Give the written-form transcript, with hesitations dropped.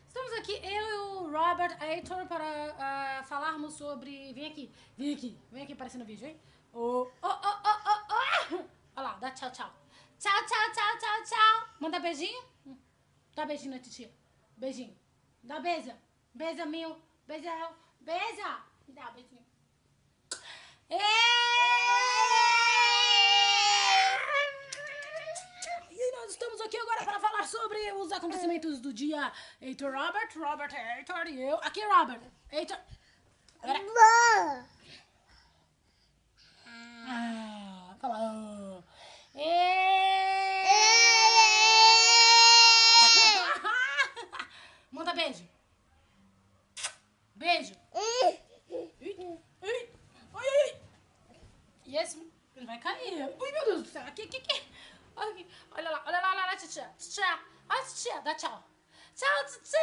Estamos aqui, eu e o Robert Heitor, para falarmos sobre... Vem aqui aparecendo no vídeo, hein? Olha lá, dá tchau, tchau. Tchau, tchau, tchau, tchau, tchau. Manda beijinho? Dá beijinho na titia. Beijinho. Dá beija. Beija, meu. Beija. Beija. Dá beijinho. E nós estamos aqui agora para falar sobre os acontecimentos do dia. Heitor, Robert, Heitor e eu. Aqui, Robert. Heitor. Fala. Manda beijo. Beijo. Ai. E esse vai cair. Ui, meu Deus do céu. Aqui. Olha lá, titia. Olha, titia, dá tchau. Tchau, titia.